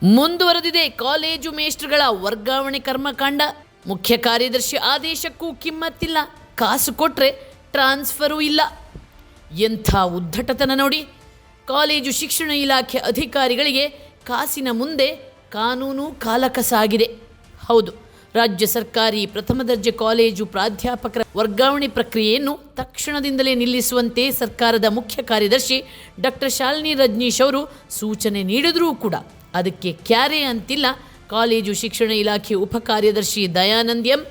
ಮುಂದುವರೆದಿದೆ ಕಾಲೇಜು ಮೇಷ್ಟ್ರುಗಳ ವರ್ಗಾವಣೆ ಕರ್ಮಕಾಂಡ. ಮುಖ್ಯ ಕಾರ್ಯದರ್ಶಿ ಆದೇಶಕ್ಕೂ ಕಿಮ್ಮತ್ತಿಲ್ಲ, ಕಾಸು ಕೊಟ್ಟರೆ ಟ್ರಾನ್ಸ್ಫರೂ ಇಲ್ಲ. ಎಂಥ ಉದ್ದಟತನ ನೋಡಿ. ಕಾಲೇಜು ಶಿಕ್ಷಣ ಇಲಾಖೆ ಅಧಿಕಾರಿಗಳಿಗೆ ಕಾಸಿನ ಮುಂದೆ ಕಾನೂನು ಕಾಲಕಸಾಗಿದೆ. ಹೌದು, ರಾಜ್ಯ ಸರ್ಕಾರಿ ಪ್ರಥಮ ದರ್ಜೆ ಕಾಲೇಜು ಪ್ರಾಧ್ಯಾಪಕರ ವರ್ಗಾವಣೆ ಪ್ರಕ್ರಿಯೆಯನ್ನು ತಕ್ಷಣದಿಂದಲೇ ನಿಲ್ಲಿಸುವಂತೆ ಸರ್ಕಾರದ ಮುಖ್ಯ ಕಾರ್ಯದರ್ಶಿ ಡಾಕ್ಟರ್ ಶಾಲಿನಿ ರಜನೀಶ್ ಅವರು ಸೂಚನೆ ನೀಡಿದರೂ ಕೂಡ ಅದಕ್ಕೆ ಕ್ಯಾರೆ ಅಂತಿಲ್ಲ ಕಾಲೇಜು ಶಿಕ್ಷಣ ಇಲಾಖೆ ಉಪ ಕಾರ್ಯದರ್ಶಿ ದಯಾನಂದ್ ಎಂ,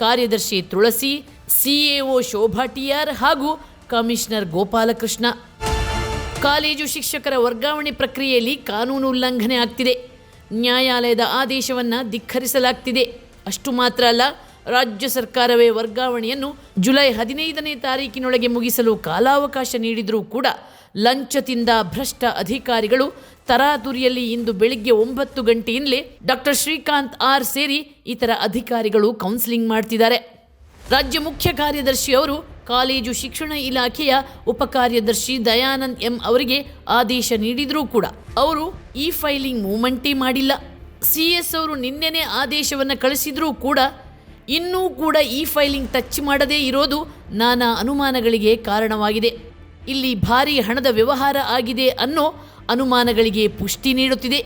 ಕಾರ್ಯದರ್ಶಿ ತುಳಸಿ, ಸಿಎಒ ಶೋಭಾ ಟಿಆರ್ ಹಾಗೂ ಕಮಿಷನರ್ ಗೋಪಾಲಕೃಷ್ಣ. ಕಾಲೇಜು ಶಿಕ್ಷಕರ ವರ್ಗಾವಣೆ ಪ್ರಕ್ರಿಯೆಯಲ್ಲಿ ಕಾನೂನು ಉಲ್ಲಂಘನೆ ಆಗ್ತಿದೆ. ನ್ಯಾಯಾಲಯದ ಆದೇಶವನ್ನು ಧಿಕ್ಕರಿಸಲಾಗ್ತಿದೆ. ಅಷ್ಟು ಮಾತ್ರ ಅಲ್ಲ, ರಾಜ್ಯ ಸರ್ಕಾರವೇ ವರ್ಗಾವಣೆಯನ್ನು ಜುಲೈ 15ನೇ ತಾರೀಕಿನೊಳಗೆ ಮುಗಿಸಲು ಕಾಲಾವಕಾಶ ನೀಡಿದರೂ ಕೂಡ ಲಂಚ ತಿಂದ ಭ್ರಷ್ಟ ಅಧಿಕಾರಿಗಳು ತರಾತುರಿಯಲ್ಲಿ ಇಂದು ಬೆಳಿಗ್ಗೆ 9 ಗಂಟೆಯಿಂದಲೇ ಡಾಕ್ಟರ್ ಶ್ರೀಕಾಂತ್ ಆರ್ ಸೇರಿ ಇತರ ಅಧಿಕಾರಿಗಳು ಕೌನ್ಸಿಲಿಂಗ್ ಮಾಡ್ತಿದ್ದಾರೆ. ರಾಜ್ಯ ಮುಖ್ಯ ಕಾರ್ಯದರ್ಶಿ ಅವರು ಕಾಲೇಜು ಶಿಕ್ಷಣ ಇಲಾಖೆಯ ಉಪ ಕಾರ್ಯದರ್ಶಿ ದಯಾನಂದ್ ಎಂ ಅವರಿಗೆ ಆದೇಶ ನೀಡಿದರೂ ಕೂಡ ಅವರು ಈ ಫೈಲಿಂಗ್ ಮೂವ್ಮೆಂಟೇ ಮಾಡಿಲ್ಲ. CS ಅವರು ನಿನ್ನೆನೇ ಆದೇಶವನ್ನು ಕಳಿಸಿದರೂ ಕೂಡ ಇನ್ನೂ ಕೂಡ ಈ ಫೈಲಿಂಗ್ ಟಚ್ ಮಾಡದೇ ಇರೋದು ನಾನಾ ಅನುಮಾನಗಳಿಗೆ ಕಾರಣವಾಗಿದೆ. ಇಲ್ಲಿ ಭಾರೀ ಹಣದ ವ್ಯವಹಾರ ಆಗಿದೆ ಅನ್ನೋ ಅನುಮಾನಗಳಿಗೆ ಪುಷ್ಟಿ ನೀಡುತ್ತಿದೆ.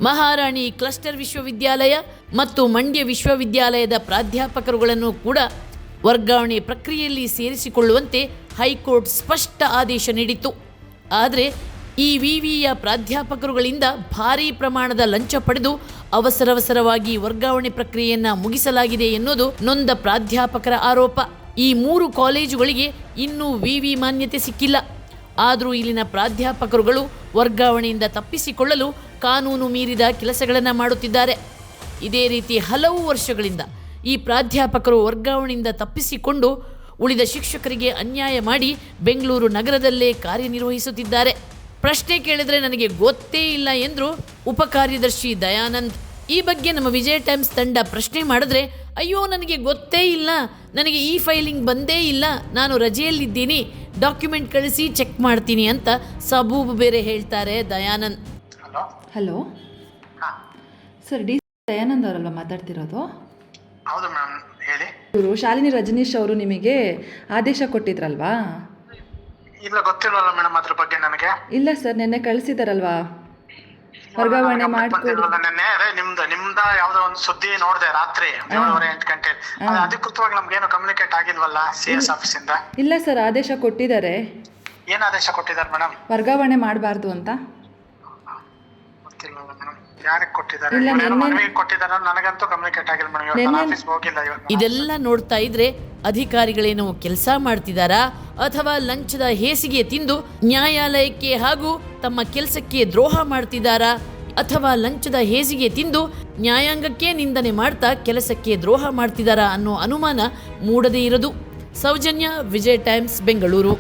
ಮಹಾರಾಣಿ ಕ್ಲಸ್ಟರ್ ವಿಶ್ವವಿದ್ಯಾಲಯ ಮತ್ತು ಮಂಡ್ಯ ವಿಶ್ವವಿದ್ಯಾಲಯದ ಪ್ರಾಧ್ಯಾಪಕರುಗಳನ್ನು ಕೂಡ ವರ್ಗಾವಣೆ ಪ್ರಕ್ರಿಯೆಯಲ್ಲಿ ಸೇರಿಸಿಕೊಳ್ಳುವಂತೆ ಹೈಕೋರ್ಟ್ ಸ್ಪಷ್ಟ ಆದೇಶ ನೀಡಿತ್ತು. ಆದರೆ ಈ ವಿವಿಯ ಪ್ರಾಧ್ಯಾಪಕರುಗಳಿಂದ ಭಾರೀ ಪ್ರಮಾಣದ ಲಂಚ ಪಡೆದು ಅವಸರವಾಗಿ ವರ್ಗಾವಣೆ ಪ್ರಕ್ರಿಯೆಯನ್ನು ಮುಗಿಸಲಾಗಿದೆ ಎನ್ನುವುದು ನೊಂದ ಪ್ರಾಧ್ಯಾಪಕರ ಆರೋಪ. ಈ 3 ಕಾಲೇಜುಗಳಿಗೆ ಇನ್ನೂ ವಿವಿ ಮಾನ್ಯತೆ ಸಿಕ್ಕಿಲ್ಲ. ಆದರೂ ಇಲ್ಲಿನ ಪ್ರಾಧ್ಯಾಪಕರುಗಳು ವರ್ಗಾವಣೆಯಿಂದ ತಪ್ಪಿಸಿಕೊಳ್ಳಲು ಕಾನೂನು ಮೀರಿದ ಕೆಲಸಗಳನ್ನು ಮಾಡುತ್ತಿದ್ದಾರೆ. ಇದೇ ರೀತಿ ಹಲವು ವರ್ಷಗಳಿಂದ ಈ ಪ್ರಾಧ್ಯಾಪಕರು ವರ್ಗಾವಣೆಯಿಂದ ತಪ್ಪಿಸಿಕೊಂಡು ಉಳಿದ ಶಿಕ್ಷಕರಿಗೆ ಅನ್ಯಾಯ ಮಾಡಿ ಬೆಂಗಳೂರು ನಗರದಲ್ಲೇ ಕಾರ್ಯನಿರ್ವಹಿಸುತ್ತಿದ್ದಾರೆ. ಪ್ರಶ್ನೆ ಕೇಳಿದರೆ ನನಗೆ ಗೊತ್ತೇ ಇಲ್ಲ ಎಂದರು ಉಪ ಕಾರ್ಯದರ್ಶಿ ದಯಾನಂದ್. ಈ ಬಗ್ಗೆ ನಮ್ಮ ವಿಜಯ ಟೈಮ್ಸ್ ತಂಡ ಪ್ರಶ್ನೆ ಮಾಡಿದ್ರೆ, ಅಯ್ಯೋ ನನಗೆ ಗೊತ್ತೇ ಇಲ್ಲ, ನನಗೆ ಈ ಫೈಲಿಂಗ್ ಬಂದೇ ಇಲ್ಲ, ನಾನು ರಜೆಯಲ್ಲಿದ್ದೀನಿ, ಡಾಕ್ಯುಮೆಂಟ್ ಕಳಿಸಿ ಚೆಕ್ ಮಾಡ್ತೀನಿ ಅಂತ ಸಬೂಬು ಬೇರೆ ಹೇಳ್ತಾರೆ ದಯಾನಂದ್. ಹಲೋ ಸರ್, ದಯಾನಂದ್ ಅವರಲ್ವ ಮಾತಾಡ್ತಿರೋದು? ಹೌದು ಮ್ಯಾಮ್, ಹೇಳಿ. ಇವರು ಶಾಲಿನಿ ರಜನೀಶ್ ಅವರು ನಿಮಗೆ ಆದೇಶ ಕೊಟ್ಟಿದ್ರಲ್ವಾ? ಇಲ್ಲ, ಗೊತ್ತಿಲ್ವಲ್ಲ ಮೇಡಮ್ ಅದ್ರ ಬಗ್ಗೆ ನನಗೆ. ಇಲ್ಲ ಸರ್, ನಿನ್ನೆ ಕಳಿಸಿದಾರಲ್ವಾ ವರ್ಗಾವಣೆ ಮಾಡಿಕೊಡಿ. ನಿಮ್ದ ಯಾವ್ದೋ ಒಂದು ಸುದ್ದಿ ನೋಡಿದೆ ರಾತ್ರಿ 7:30 ಗಂಟೆ. ಅಧಿಕೃತವಾಗಿ ನಮ್ಗೇನು ಕಮ್ಯುನಿಕೇಟ್ ಆಗಿಲ್ವಲ್ಲ CS ಆಫೀಸಿಂದ? ಇಲ್ಲ ಸರ್, ಆದೇಶ ಕೊಟ್ಟಿದ್ದಾರೆ. ಏನ್ ಆದೇಶ ಕೊಟ್ಟಿದ್ದಾರೆ ಮೇಡಮ್? ವರ್ಗಾವಣೆ ಮಾಡಬಾರ್ದು ಅಂತ. ಗೊತ್ತಿಲ್ವಲ್ಲ ಮೇಡಮ್, ಯಾರಿಗೆ ಕೊಟ್ಟಿದ್ದಾರೆ? ಇಲ್ಲ, ಕೊಟ್ಟಿದ್ದಾರೆ, ನನಗಂತೂ ಕಮ್ಯುನಿಕೇಟ್ ಆಗಿಲ್ಲ ಮೇಡಮ್. ಆಫೀಸ್ ಹೋಗಿಲ್ಲ ಇವತ್ತು. ಇದೆಲ್ಲ ನೋಡ್ತಾ ಇದ್ರೆ ಅಧಿಕಾರಿಗಳೇನೋ ಕೆಲಸ ಮಾಡ್ತಿದ್ದಾರಾ ಅಥವಾ ಲಂಚದ ಹೇಸಿಗೆ ತಿಂದು ನ್ಯಾಯಾಲಯಕ್ಕೆ ಹಾಗೂ ತಮ್ಮ ಕೆಲಸಕ್ಕೆ ದ್ರೋಹ ಮಾಡ್ತಿದ್ದಾರಾ ಅಥವಾ ಲಂಚದ ಹೇಸಿಗೆ ತಿಂದು ನ್ಯಾಯಾಂಗಕ್ಕೆ ನಿಂದನೆ ಮಾಡ್ತಾ ಕೆಲಸಕ್ಕೆ ದ್ರೋಹ ಮಾಡ್ತಿದ್ದಾರಾ ಅನ್ನೋ ಅನುಮಾನ ಮೂಡದೇ ಇರದು. ಸೌಜನ್ಯ, ವಿಜಯ್ ಟೈಮ್ಸ್, ಬೆಂಗಳೂರು.